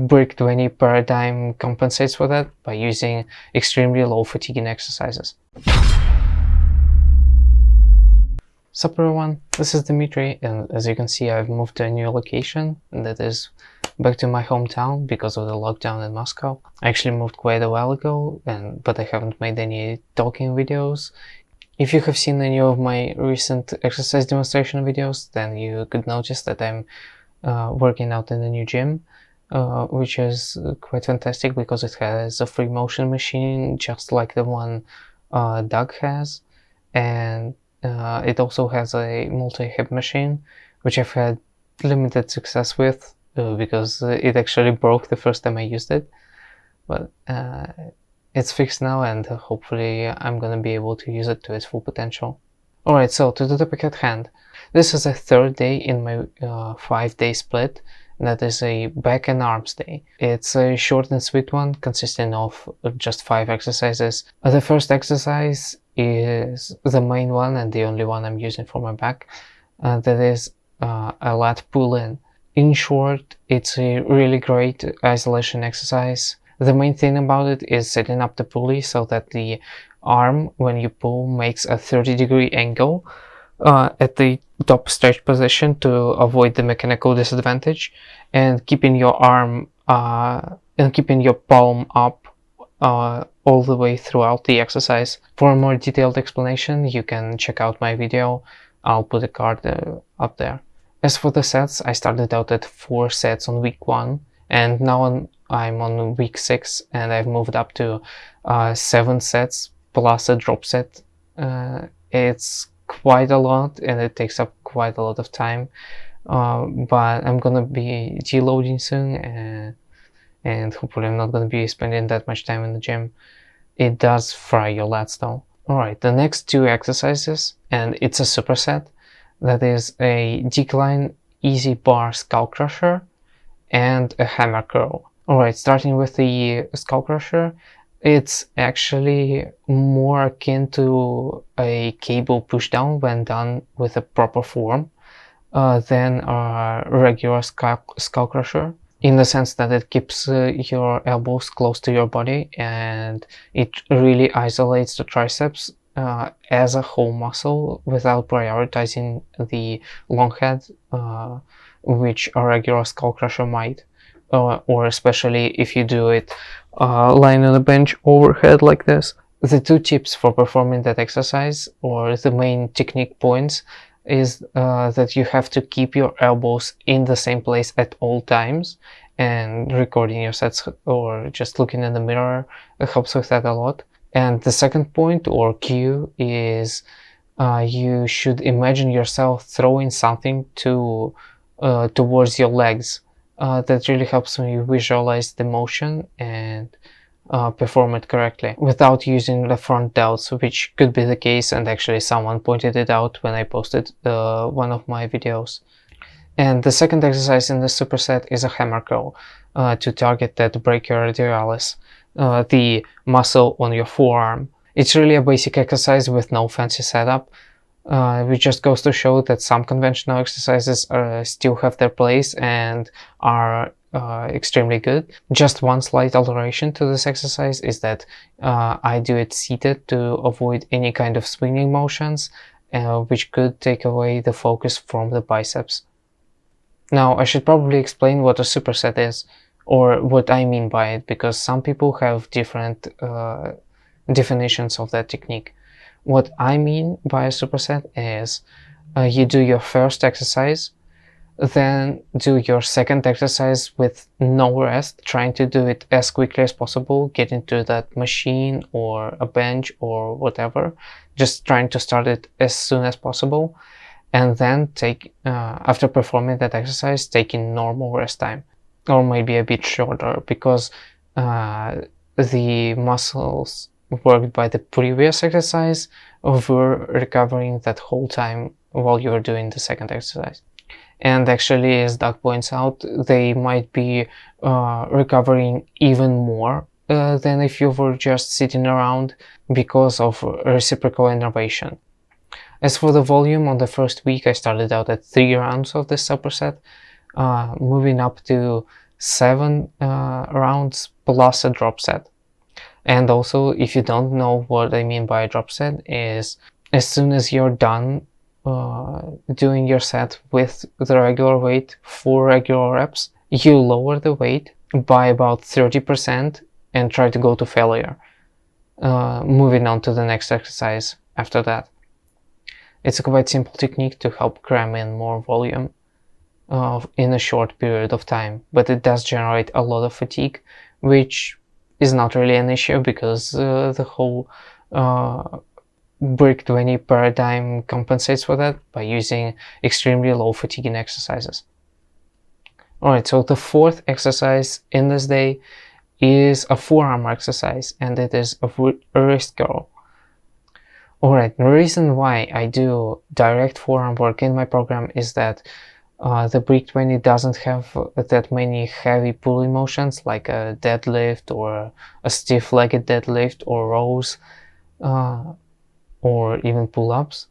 BRIG-20 paradigm compensates for that by using extremely low fatiguing exercises. Sup everyone, this is Dimitri, and as you can see I've moved to a new location, and that is back to my hometown because of the lockdown in Moscow. I actually moved quite a while ago, but I haven't made any talking videos. If you have seen any of my recent exercise demonstration videos, then you could notice that I'm working out in a new gym, which is quite fantastic because it has a free motion machine just like the one Doug has, and it also has a multi-hip machine, which I've had limited success with because it actually broke the first time I used it, but it's fixed now, and hopefully I'm gonna be able to use it to its full potential. Alright, so to the topic at hand. This is a third day in my 5-day split, and that is a back and arms day. It's a short and sweet one consisting of just 5 exercises. The first exercise is the main one and the only one I'm using for my back. That is a lat pull-in. In short, it's a really great isolation exercise. The main thing about it is setting up the pulley so that the arm, when you pull, makes a 30-degree angle at the top stretch position to avoid the mechanical disadvantage, and keeping your arm and keeping your palm up all the way throughout the exercise. For a more detailed explanation, you can check out my video. I'll put a card up there. As for the sets, I started out at 4 sets on week 1, and now I'm on week 6, and I've moved up to 7 sets plus a drop set. It's quite a lot, and it takes up quite a lot of time, but I'm gonna be deloading soon, and hopefully I'm not gonna be spending that much time in the gym. It does fry your lats though. Alright, the next 2 exercises, and it's a superset. That is a decline easy bar Skullcrusher and a hammer curl. Alright, starting with the Skullcrusher, it's actually more akin to a cable pushdown when done with a proper form than a regular Skullcrusher, in the sense that it keeps your elbows close to your body, and it really isolates the triceps as a whole muscle without prioritizing the long head, which a regular Skullcrusher might, or especially if you do it lying on a bench overhead like this. The 2 tips for performing that exercise, or the main technique points, is that you have to keep your elbows in the same place at all times, and recording your sets or just looking in the mirror helps with that a lot. And the second point or cue is you should imagine yourself throwing something towards your legs. That really helps me visualize the motion and perform it correctly without using the front delts, which could be the case, and actually someone pointed it out when I posted one of my videos. And the second exercise in the superset is a hammer curl to target that brachioradialis, the muscle on your forearm. It's really a basic exercise with no fancy setup, which just goes to show that some conventional exercises still have their place and are extremely good. Just one slight alteration to this exercise is that I do it seated to avoid any kind of swinging motions, which could take away the focus from the biceps. Now, I should probably explain what a superset is, or what I mean by it, because some people have different definitions of that technique. What I mean by a superset is you do your first exercise, then do your second exercise with no rest, trying to do it as quickly as possible, get into that machine or a bench or whatever, just trying to start it as soon as possible, and then take, after performing that exercise, taking normal rest time, or maybe a bit shorter, because the muscles worked by the previous exercise were recovering that whole time while you were doing the second exercise. And actually, as Doug points out, they might be recovering even more than if you were just sitting around because of reciprocal innervation. As for the volume, on the first week I started out at 3 rounds of this superset, moving up to 7 rounds plus a drop set. And also, if you don't know what I mean by a drop set, is as soon as you're done doing your set with the regular weight for regular reps, you lower the weight by about 30% and try to go to failure, moving on to the next exercise after that. It's a quite simple technique to help cram in more volume in a short period of time, but it does generate a lot of fatigue, which is not really an issue because the whole BRIG-20 paradigm compensates for that by using extremely low fatiguing exercises. Alright, so the fourth exercise in this day is a forearm exercise, and it is a wrist curl. Alright, the reason why I do direct forearm work in my program is that the BRIG-20 doesn't have that many heavy pull-in motions like a deadlift or a stiff-legged deadlift or rows or even pull-ups.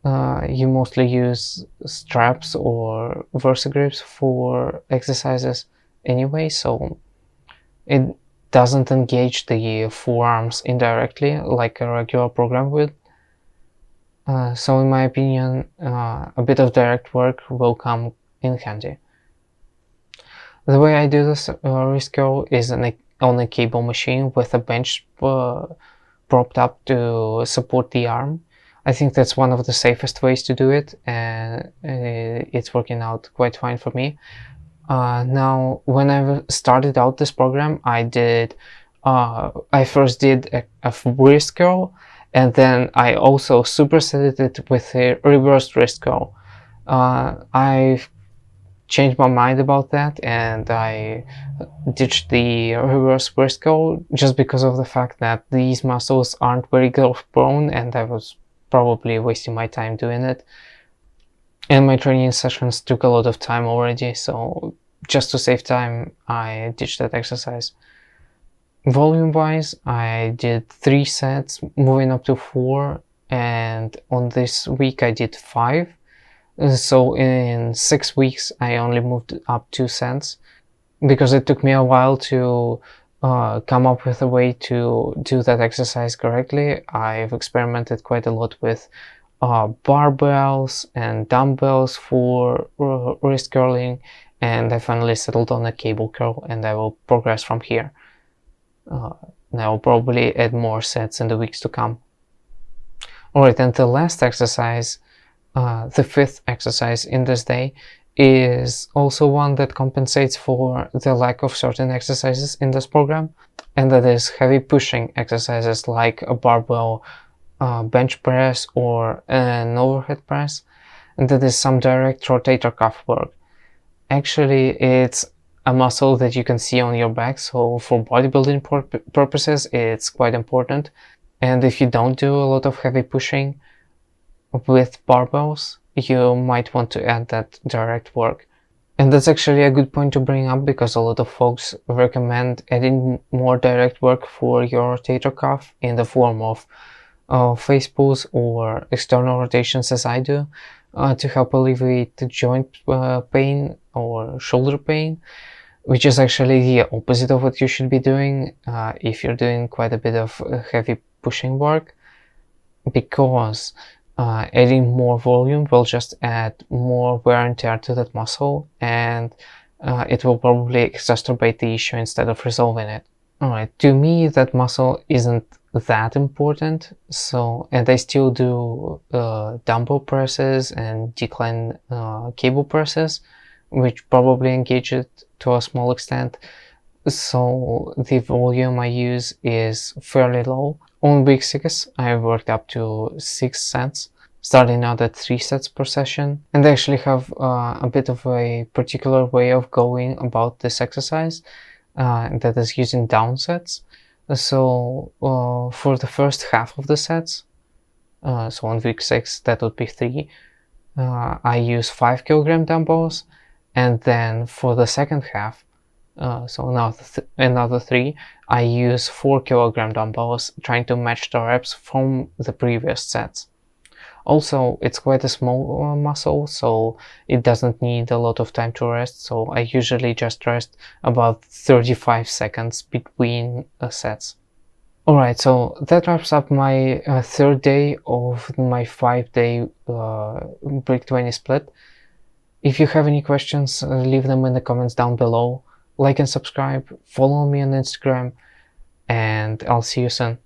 You mostly use straps or versigrips for exercises anyway, so it doesn't engage the forearms indirectly like a regular program would. So in my opinion, a bit of direct work will come in handy. The way I do this wrist curl is on a cable machine with a bench propped up to support the arm. I think that's one of the safest ways to do it, and it's working out quite fine for me. Now, when I started out this program, I first did a wrist curl, and then I also supersetted it with a reversed wrist curl. I've changed my mind about that, and I ditched the reverse wrist curl just because of the fact that these muscles aren't very growth prone, and I was probably wasting my time doing it. And my training sessions took a lot of time already, so just to save time, I ditched that exercise. Volume wise, I did 3 sets, moving up to 4, and on this week I did 5. So in 6 weeks I only moved up 2 sets because it took me a while to come up with a way to do that exercise correctly. I've experimented quite a lot with barbells and dumbbells for wrist curling, and I finally settled on a cable curl, and I will progress from here. I will probably add more sets in the weeks to come. Alright, and the last exercise, the fifth exercise in this day, is also one that compensates for the lack of certain exercises in this program, and that is heavy pushing exercises like a barbell bench press or an overhead press, and that is some direct rotator cuff work. Actually, it's a muscle that you can see on your back, so for bodybuilding purposes it's quite important. And if you don't do a lot of heavy pushing with barbells, you might want to add that direct work. And that's actually a good point to bring up, because a lot of folks recommend adding more direct work for your rotator cuff in the form of face pulls or external rotations, as I do, to help alleviate the joint pain or shoulder pain, which is actually the opposite of what you should be doing if you're doing quite a bit of heavy pushing work, because adding more volume will just add more wear and tear to that muscle, and it will probably exacerbate the issue instead of resolving it. Alright, to me that muscle isn't that important, so, and I still do dumbbell presses and decline cable presses, which probably engage it to a small extent, so the volume I use is fairly low. On week 6 I worked up to 6 sets, starting out at 3 sets per session, and I actually have a bit of a particular way of going about this exercise, that is using down sets. So for the first half of the sets, so on week 6 that would be 3, I use 5 kilogram dumbbells, and then for the second half, so now another 3, I use 4 kilogram dumbbells, trying to match the reps from the previous sets. Also, it's quite a small muscle, so it doesn't need a lot of time to rest, so I usually just rest about 35 seconds between sets. Alright, so that wraps up my third day of my 5-day BRIG-20 split. If you have any questions, leave them in the comments down below. Like and subscribe, follow me on Instagram, and I'll see you soon.